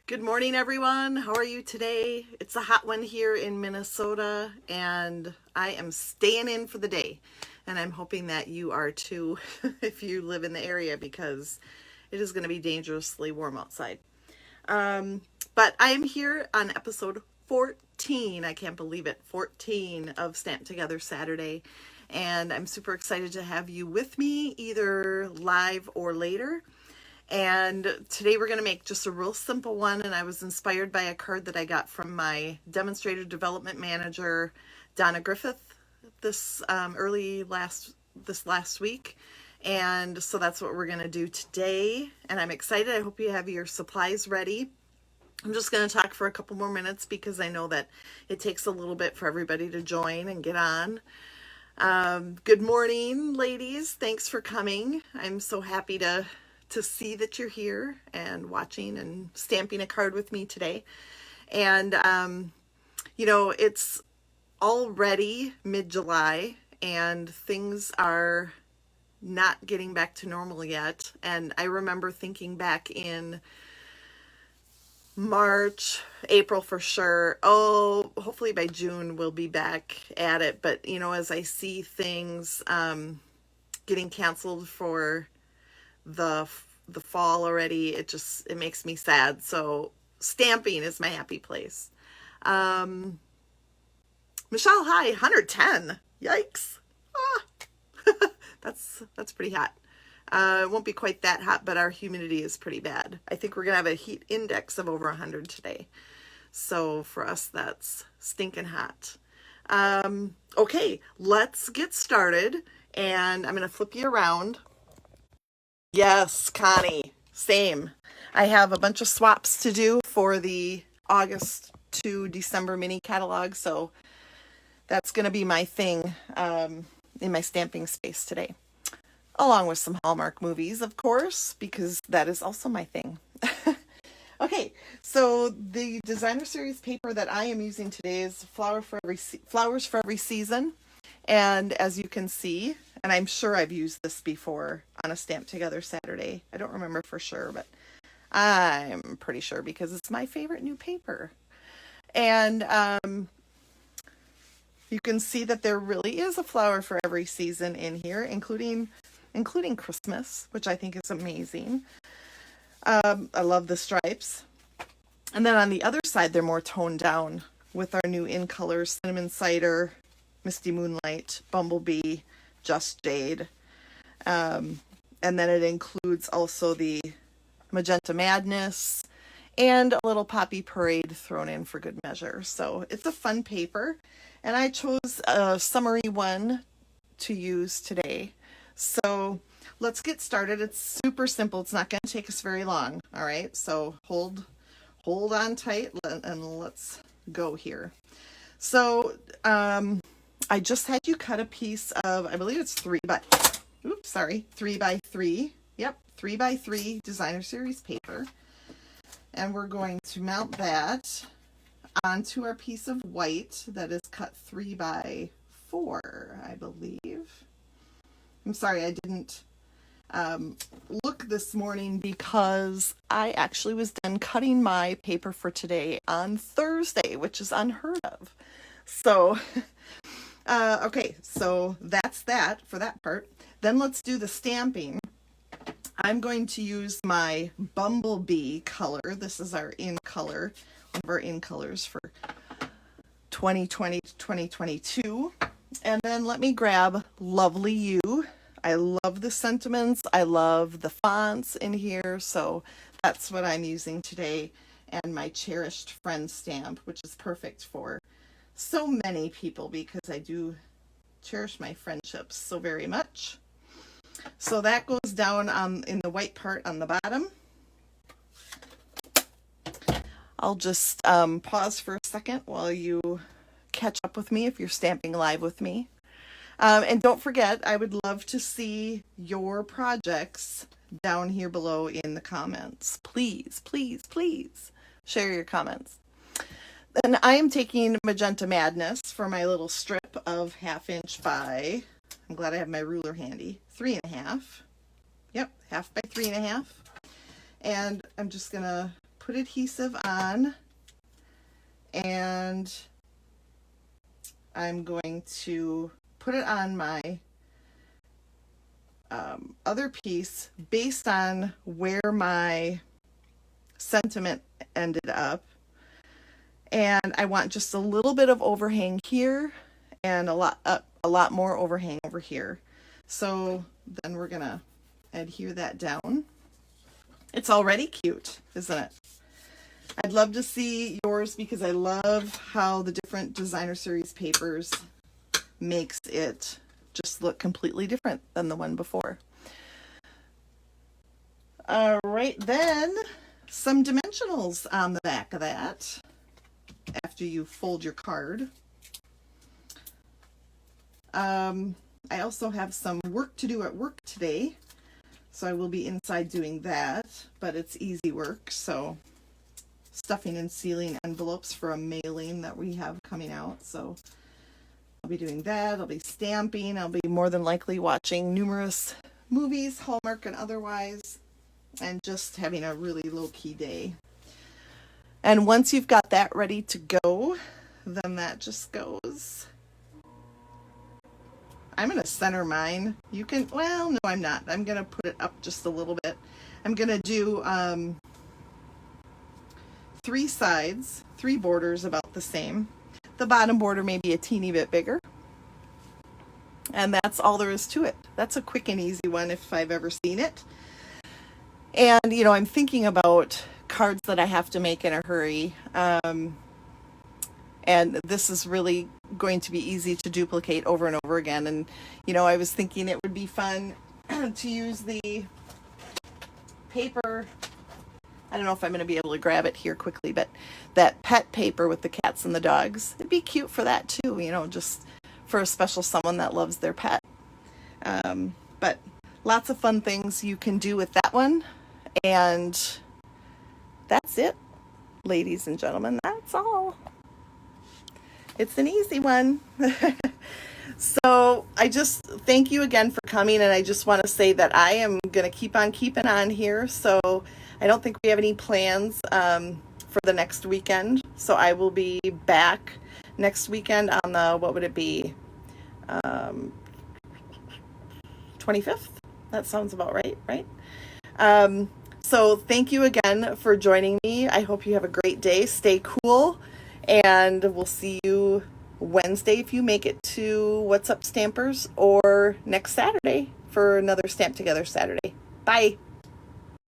Good morning, everyone. How are you today? It's a hot one here in Minnesota, and I am staying in for the day. And I'm hoping that you are too, if you live in the area, because it is going to be dangerously warm outside. But I am here on episode 14. I can't believe it. 14 of Stamp Together Saturday. And I'm super excited to have you with me, either live or later. And today we're going to make just a real simple one, and I was inspired by a card that I got from my demonstrator development manager, Donna Griffith, this last week. And so that's what we're going to do today, and I'm excited. I hope you have your supplies ready. I'm just going to talk for a couple more minutes because I know that it takes a little bit for everybody to join and get on. Good morning, ladies. Thanks for coming. I'm so happy to see that you're here and watching and stamping a card with me today. And, it's already mid-July and things are not getting back to normal yet. And I remember thinking back in March, April for sure, hopefully by June we'll be back at it. But, as I see things getting canceled for the fall already, it makes me sad. So stamping is my happy place. Michelle, hi, 110. Yikes. That's pretty hot. It won't be quite that hot, but our humidity is pretty bad. I think we're gonna have a heat index of over 100 today. So for us, that's stinking hot. Okay, let's get started. And I'm gonna flip you around. Yes, Connie, same. I have a bunch of swaps to do for the August to December mini catalog, so that's going to be my thing in my stamping space today, along with some Hallmark movies, of course, because that is also my thing. Okay, so the designer series paper that I am using today is Flowers for Every Season. And as you can see, and I'm sure I've used this before on a Stamp Together Saturday. I don't remember for sure, but I'm pretty sure because it's my favorite new paper. And you can see that there really is a flower for every season in here, including Christmas, which I think is amazing. I love the stripes. And then on the other side, they're more toned down with our new in colors, Cinnamon Cider, Misty Moonlight, Bumblebee, Just Jade. And then it includes also the Magenta Madness and a little Poppy Parade thrown in for good measure. So it's a fun paper. And I chose a summery one to use today. So let's get started. It's super simple. It's not going to take us very long. All right. So hold on tight and let's go here. So, I just had you cut a piece of, I believe it's 3 by 3. Yep, 3 by 3 designer series paper. And we're going to mount that onto our piece of white that is cut 3 by 4, I believe. I'm sorry, I didn't look this morning because I actually was done cutting my paper for today on Thursday, which is unheard of. So, okay, so that's that for that part. Then let's do the stamping. I'm going to use my Bumblebee color. This is our in color, one of our in colors for 2020 to 2022. And then let me grab Lovely You. I love the sentiments. I love the fonts in here. So that's what I'm using today. And my Cherished Friend stamp, which is perfect for so many people because I do cherish my friendships so very much. So that goes down in the white part on the bottom. I'll just pause for a second while you catch up with me if you're stamping live with me. And don't forget, I would love to see your projects down here below in the comments. Please, please, please share your comments. Then I am taking Magenta Madness for my little strip of 1/2 inch by, I'm glad I have my ruler handy, 3.5. Yep, 1/2 by 3.5. And I'm just gonna put adhesive on, and I'm going to put it on my other piece based on where my sentiment ended up. And I want just a little bit of overhang here and a lot more overhang over here. So then we're gonna adhere that down. It's already cute, isn't it? I'd love to see yours because I love how the different designer series papers makes it just look completely different than the one before. All right, then some dimensionals on the back of that after you fold your card. I also have some work to do at work today, so I will be inside doing that, but it's easy work. So stuffing and sealing envelopes for a mailing that we have coming out. So I'll be doing that. I'll be stamping. I'll be more than likely watching numerous movies, Hallmark and otherwise, and just having a really low-key day. And once you've got that ready to go, then that just goes. I'm going to center mine. You can, well, no, I'm not. I'm going to put it up just a little bit. I'm going to do 3 sides, 3 borders about the same. The bottom border may be a teeny bit bigger. And that's all there is to it. That's a quick and easy one if I've ever seen it. And, you know, I'm thinking about cards that I have to make in a hurry. And this is really going to be easy to duplicate over and over again. And, you know, I was thinking it would be fun to use the paper. I don't know if I'm going to be able to grab it here quickly, but that pet paper with the cats and the dogs, it'd be cute for that too, you know, just for a special someone that loves their pet. But lots of fun things you can do with that one. And that's it, ladies and gentlemen. That's all. It's an easy one. So I just thank you again for coming, and I just want to say that I am going to keep on keeping on here. So I don't think we have any plans for the next weekend. So I will be back next weekend on the, what would it be, 25th? That sounds about right, right? So thank you again for joining me. I hope you have a great day. Stay cool. And we'll see you Wednesday if you make it to What's Up Stampers, or next Saturday for another Stamp Together Saturday. Bye.